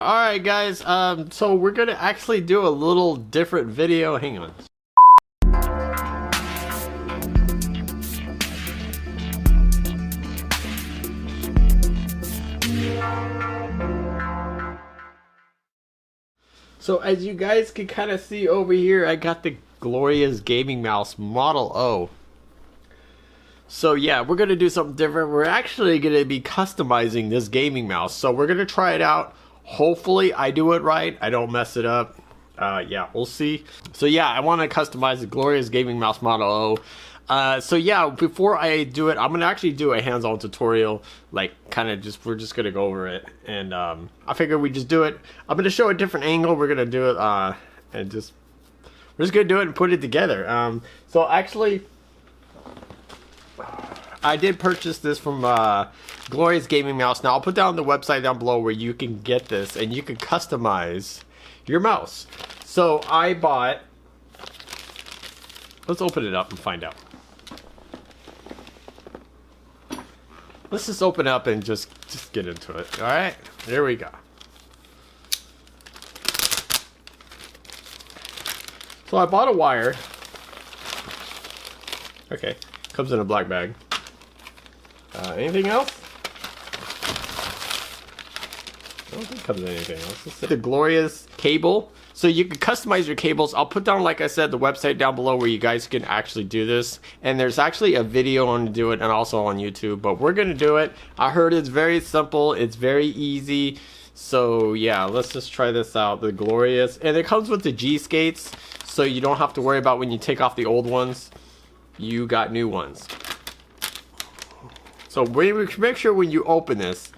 Alright guys, so we're gonna actually do a little different video. Hang on. So as you guys can kind of see over here, I got the glorious gaming mouse Model O. So yeah, we're gonna do something different. We're actually gonna be customizing this gaming mouse. So we're gonna try it out. Hopefully I do it right. I don't mess it up. Yeah, we'll see. So yeah, I want to customize the glorious gaming mouse Model O. So yeah, before I do it, I'm gonna actually do a hands-on tutorial, like we're just gonna go over it, and I figured we just do it. I'm gonna show a different angle. We're gonna do it, and we're just gonna do it and put it together. So actually, I did purchase this from Glorious Gaming Mouse. Now I'll put down the website down below where you can get this and you can customize your mouse. So I bought, let's open it up and find out. Let's just open up and just get into it. All right, there we go. So I bought a wire. Okay, comes in a black bag. Anything else? I don't think it comes in anything else. It's the glorious cable. So you can customize your cables. I'll put down, like I said, the website down below where you guys can actually do this. And there's actually a video on to do it and also on YouTube. But we're going to do it. I heard it's very simple. It's very easy. So yeah, let's just try this out. The glorious. And it comes with the G skates. So you don't have to worry about when you take off the old ones. You got new ones. So make sure when you open this,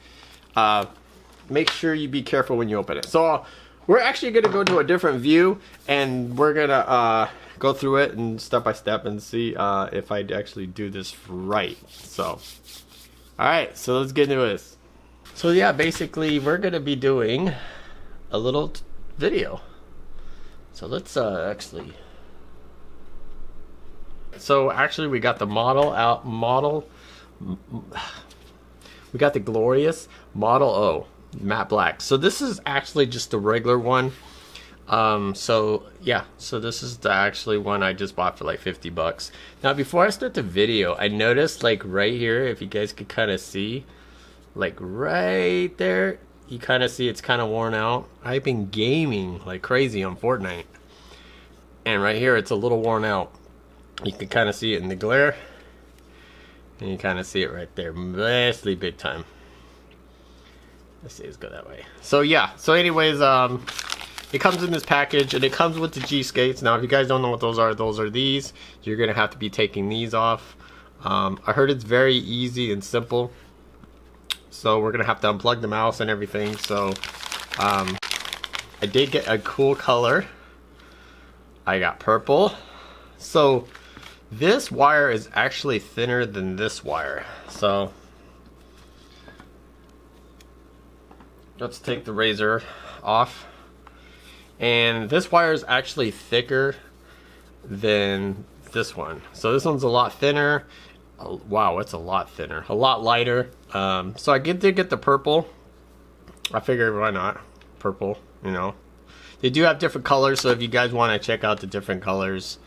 make sure you be careful when you open it. So we're actually going to go to a different view, and we're going to go through it and step by step and see if I actually do this right. So, alright, so let's get into this. So yeah, basically we're going to be doing a little video. So let's actually... So actually we got the we got the glorious Model O matte black. So this is actually just a regular one. So yeah, so this is the actually one I just bought for like 50 bucks. Now before I start the video, I noticed like right here, if you guys could kind of see, like right there, you kind of see it's kind of worn out. I've been gaming like crazy on Fortnite, and right here it's a little worn out. You can kind of see it in the glare. And you kind of see it right there, mostly big time. Let's see, let's go that way. So yeah, so anyways, it comes in this package, and it comes with the G skates. Now if you guys don't know what those are these. You're gonna have to be taking these off. I heard it's very easy and simple. So we're gonna have to unplug the mouse and everything. So I did get a cool color. I got purple. So this wire is actually thinner than this wire. So let's take the razor off. And this wire is actually thicker than this one. So this one's a lot thinner. Wow, it's a lot thinner. A lot lighter. So I did get the purple. I figured why not? Purple, you know. They do have different colors, so if you guys want to check out the different colors,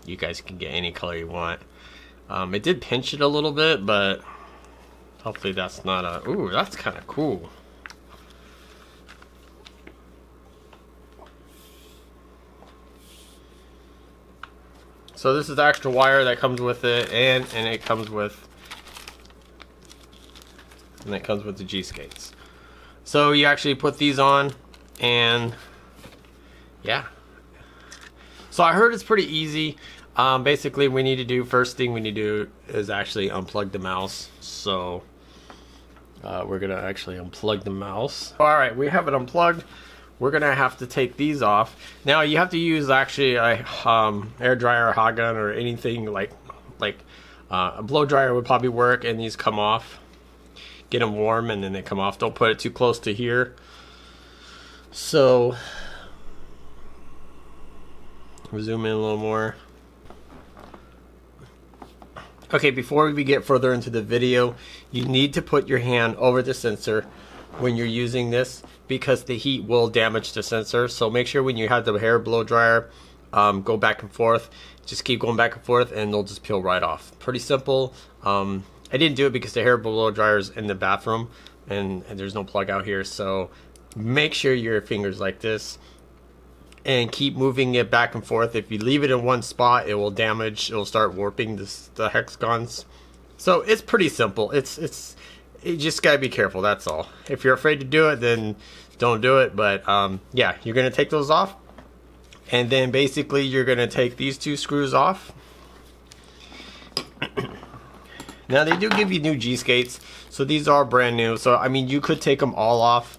you guys can get any color you want. It did pinch it a little bit, but hopefully that's not a... Ooh, that's kind of cool. So this is the extra wire that comes with it, and it comes with the G skates. So you actually put these on, and yeah. So I heard it's pretty easy. Basically, first thing we need to do is actually unplug the mouse. So we're gonna actually unplug the mouse. All right, we have it unplugged. We're gonna have to take these off. Now you have to use actually a air dryer or hot gun or anything like a blow dryer would probably work, and these come off. Get them warm and then they come off. Don't put it too close to here. So we'll zoom in a little more. Okay, before we get further into the video, you need to put your hand over the sensor when you're using this, because the heat will damage the sensor. So make sure when you have the hair blow dryer, go back and forth. Just keep going back and forth and they'll just peel right off. Pretty simple. I didn't do it because the hair blow dryer is in the bathroom and there's no plug out here. So make sure your fingers like this and keep moving it back and forth. If you leave it in one spot, it will damage. It will start warping the hexagons. So it's pretty simple. You just gotta be careful. That's all. If you're afraid to do it, then don't do it. But yeah, you're gonna take those off, and then basically you're gonna take these two screws off. Now they do give you new G skates, so these are brand new. So I mean, you could take them all off.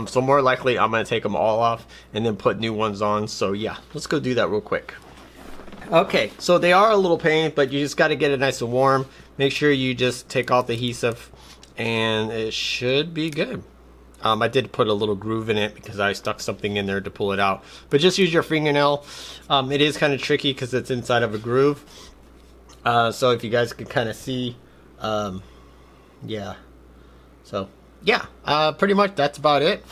So more likely I'm gonna take them all off and then put new ones on. So yeah, let's go do that real quick. Okay, so they are a little pain, but you just got to get it nice and warm. Make sure you just take off the adhesive and it should be good. I did put a little groove in it because I stuck something in there to pull it out, but just use your fingernail. It is kind of tricky because it's inside of a groove. So if you guys can kind of see, yeah, so yeah, pretty much that's about it.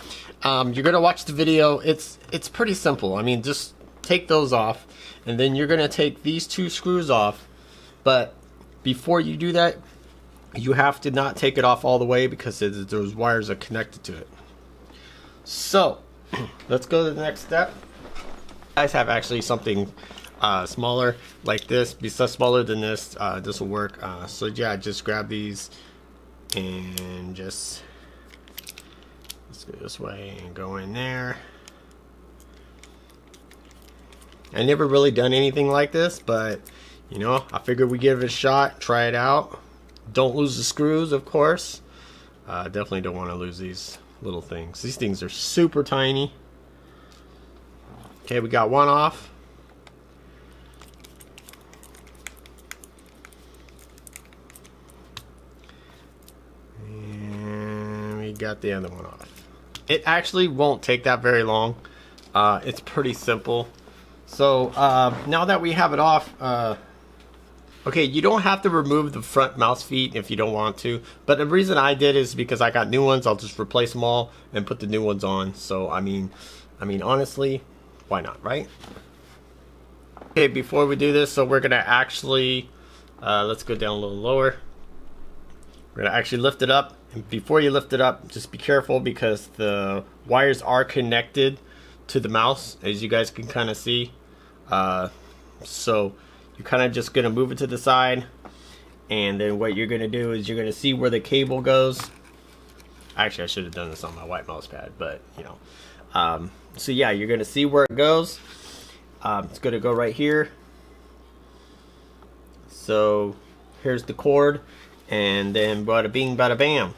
You're gonna watch the video. It's pretty simple. I mean, just take those off, and then you're gonna take these two screws off. But before you do that, you have to not take it off all the way because those wires are connected to it. So let's go to the next step. You guys have actually something smaller like this. Besides smaller than this, this will work. So yeah, just grab these and just let's go this way and go in there. I never really done anything like this, but you know, I figured we give it a shot, try it out. Don't lose the screws, of course. Definitely don't want to lose these little things. These things are super tiny. Okay, we got one off. And we got the other one off. It actually won't take that very long. It's pretty simple. So now that we have it off, okay, you don't have to remove the front mouse feet if you don't want to, but the reason I did is because I got new ones. I'll just replace them all and put the new ones on. So I mean honestly, why not, right? Okay, before we do this, so we're gonna actually let's go down a little lower. We're gonna actually lift it up, and before you lift it up, just be careful because the wires are connected to the mouse, as you guys can kind of see. So you're kind of just gonna move it to the side, and then what you're gonna do is you're gonna see where the cable goes. Actually, I should have done this on my white mouse pad, but you know. So yeah, you're gonna see where it goes. It's gonna go right here. So here's the cord, and then bada bing, bada bam.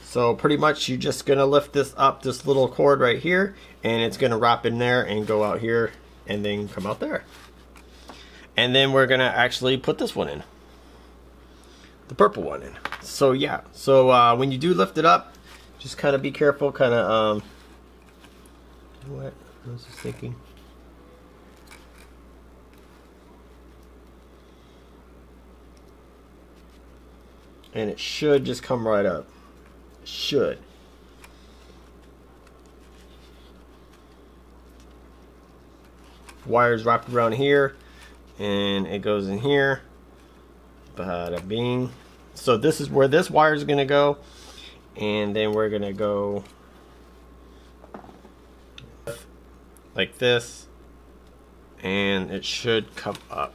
So pretty much you're just gonna lift this up, this little cord right here, and it's gonna wrap in there and go out here and then come out there. And then we're gonna actually put this one in, the purple one in. So yeah, so when you do lift it up, just kind of be careful, kind of what I was just thinking. And it should just come right up. Should. Wires wrapped around here, and it goes in here. Bada bing. So this is where this wire is gonna go, and then we're gonna go like this, and it should come up.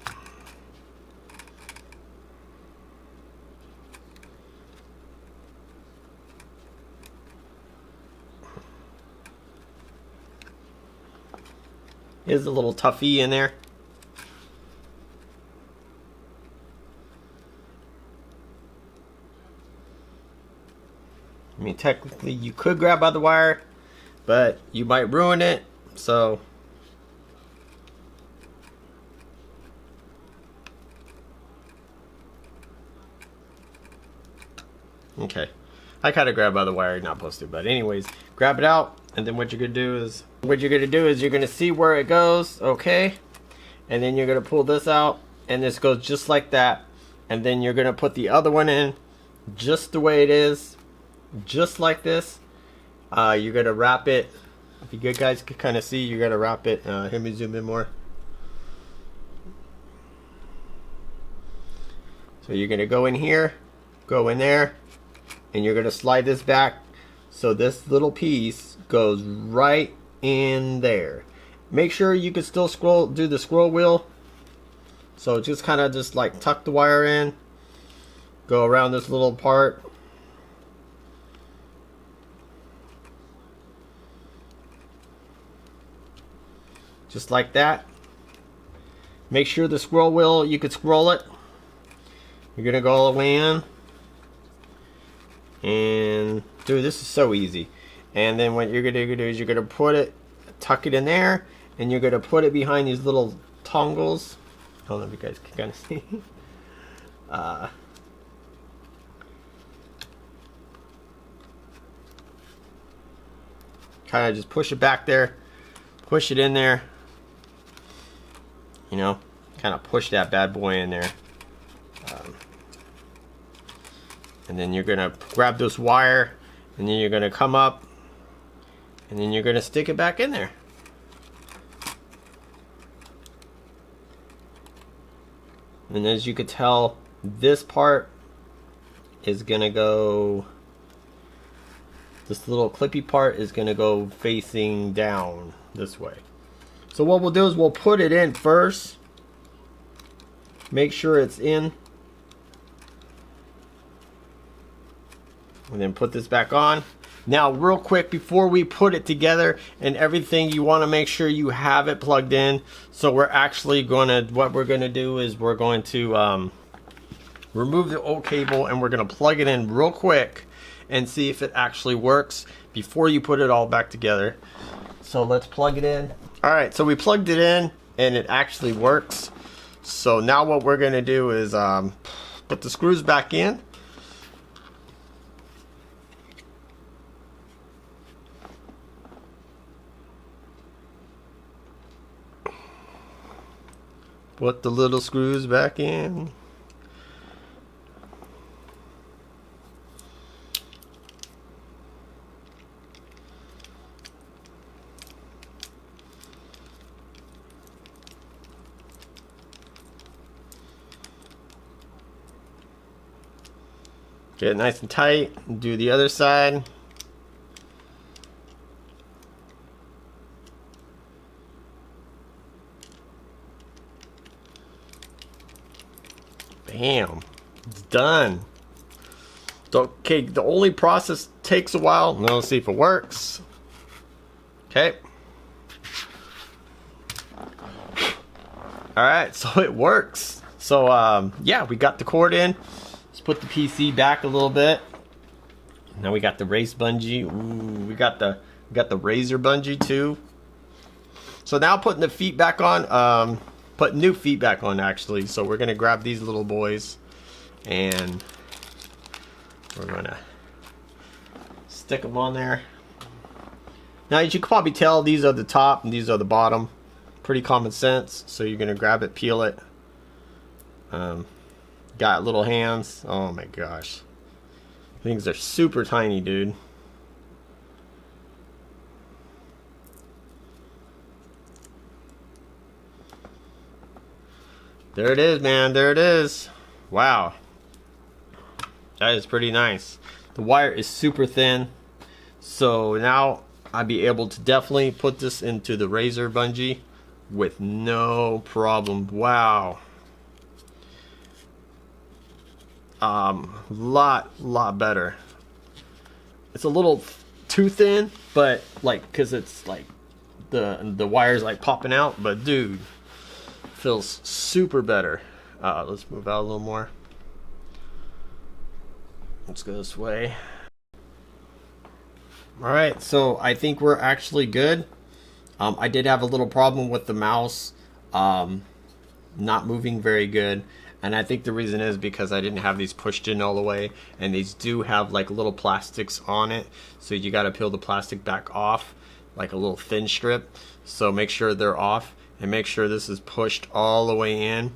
Is a little toughy in there. I mean, technically you could grab by the wire, but you might ruin it. So okay, I kind of grab by the wire, you're not supposed to, but anyways, grab it out, and then what you're gonna do is you're gonna see where it goes, okay, and then you're gonna pull this out, and this goes just like that, and then you're gonna put the other one in just the way it is, just like this, You're gonna wrap it. If you guys can kind of see, you're gonna wrap it. Let me zoom in more. So you're gonna go in here, go in there, and you're gonna slide this back so this little piece goes right in there. Make sure you can still do the scroll wheel. So just kind of just like tuck the wire in, go around this little part. Just like that. Make sure the scroll wheel, you could scroll it. You're gonna go all the way in. And dude, this is so easy. And then what you're gonna do is you're gonna put it, tuck it in there, and you're gonna put it behind these little tongles. I don't know if you guys can kind of see. Kind of just push it back there, push it in there. You know, kind of push that bad boy in there. And then you're gonna grab this wire, and then you're gonna come up, and then you're gonna stick it back in there. And as you could tell, this part is gonna go, this little clippy part is gonna go facing down this way. So what we'll do is we'll put it in first. Make sure it's in. And then put this back on. Now real quick, before we put it together and everything, you want to make sure you have it plugged in. So we're actually gonna, what we're gonna do is we're going to remove the old cable, and we're gonna plug it in real quick and see if it actually works before you put it all back together. So let's plug it in. All right, so we plugged it in and it actually works. So now what we're gonna do is put the screws back in. Put the little screws back in. Get it nice and tight. Do the other side. Bam, it's done. Okay, the only process takes a while. Now let's see if it works. Okay. All right, so it works. So yeah, we got the cord in. Let's put the PC back a little bit. Now we got the race bungee. Ooh, we got the razor bungee too. So now putting the feet back on. Put new feet back on actually. So we're gonna grab these little boys and we're gonna stick them on there. Now as you can probably tell, these are the top and these are the bottom. Pretty common sense. So you're gonna grab it, peel it. Got little hands. Oh my gosh, things are super tiny, dude. There it is, man. There it is. Wow. That is pretty nice. The wire is super thin. So now I'll be able to definitely put this into the razor bungee with no problem. Wow. Lot better. It's a little too thin, but like, cause it's like the wire's like popping out, but dude, feels super better. Let's move out a little more. Let's go this way. All right, so I think we're actually good. I did have a little problem with the mouse not moving very good, and I think the reason is because I didn't have these pushed in all the way, and these do have like little plastics on it, so you got to peel the plastic back off, like a little thin strip. So make sure they're off, and make sure this is pushed all the way in,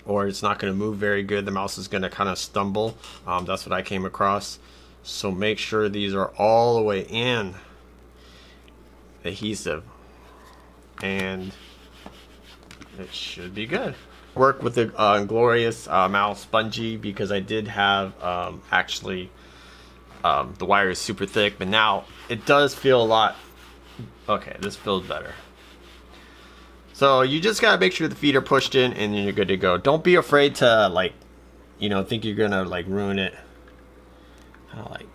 or it's not going to move very good. The mouse is going to kind of stumble. That's what I came across. So make sure these are all the way in adhesive, and it should be good. Work with the glorious mouse spongy, because I did have actually the wire is super thick, but now it does feel a lot. Okay, this feels better. So you just gotta make sure the feet are pushed in, and then you're good to go. Don't be afraid to, like, you know, think you're gonna like ruin it. Like,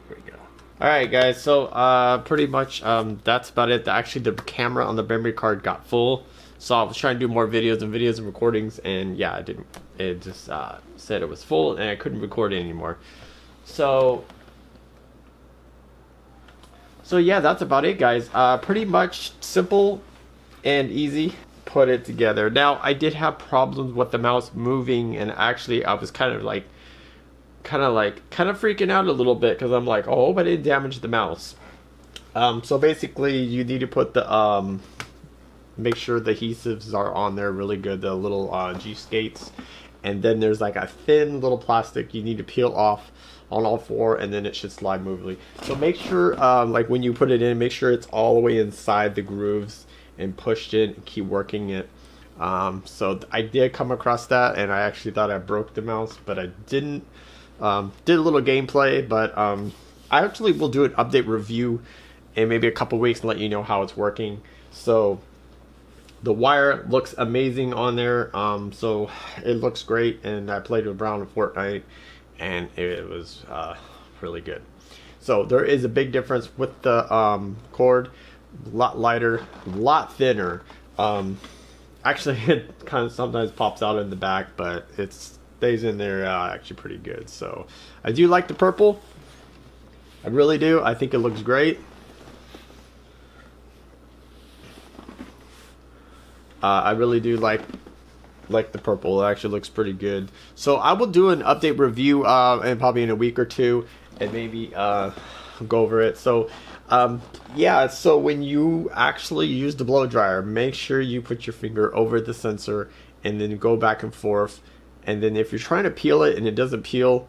there we go. All right, guys. So pretty much that's about it. Actually, the camera on the memory card got full, so I was trying to do more videos and recordings, and yeah, I didn't. It just said it was full, and I couldn't record it anymore. So yeah, that's about it, guys. Pretty much simple and easy. Put it together. Now, I did have problems with the mouse moving, and actually I was kind of freaking out a little bit, because I'm like, oh, but it damaged the mouse. So basically you need to put the make sure the adhesives are on there really good, the little G skates, and then there's like a thin little plastic you need to peel off on all four, and then it should slide smoothly. So make sure like when you put it in, make sure it's all the way inside the grooves and pushed in, and keep working it. So I did come across that, and I actually thought I broke the mouse, but I didn't. Did a little gameplay, but I actually will do an update review in maybe a couple weeks and let you know how it's working. So the wire looks amazing on there, so it looks great, and I played with Brown in Fortnite, and it was really good. So there is a big difference with the cord. A lot lighter, a lot thinner. Actually, it kind of sometimes pops out in the back, but it stays in there actually pretty good. So I do like the purple. I really do. I think it looks great. I really do like the purple. It actually looks pretty good. So I will do an update review and probably in a week or two, and maybe go over it. So yeah, so when you actually use the blow dryer, make sure you put your finger over the sensor and then go back and forth, and then if you're trying to peel it and it doesn't peel,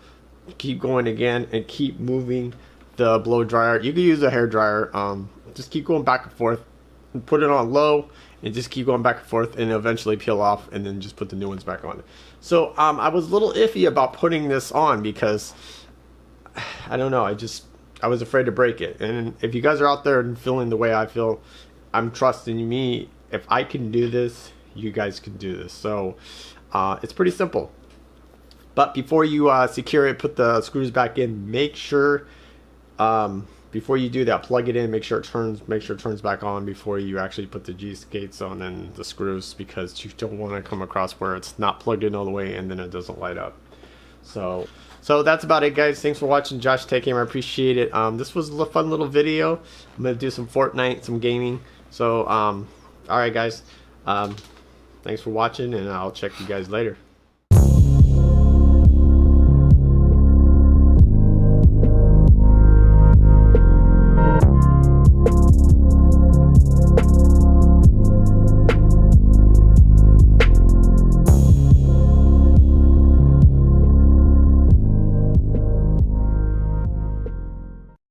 keep going again and keep moving the blow dryer. You can use a hair dryer, just keep going back and forth and put it on low and just keep going back and forth, and eventually peel off, and then just put the new ones back on. So I was a little iffy about putting this on, because I don't know, I was afraid to break it. And if you guys are out there and feeling the way I feel, I'm trusting me. If I can do this, you guys can do this. So it's pretty simple. But before you secure it, put the screws back in. Make sure before you do that, plug it in. Make sure it turns back on before you actually put the G skates on and the screws, because you don't want to come across where it's not plugged in all the way and then it doesn't light up. So that's about it, guys. Thanks for watching JTG Tech. I appreciate it. This was a fun little video. I'm going to do some Fortnite, some gaming. So, alright, guys. Thanks for watching, and I'll check you guys later.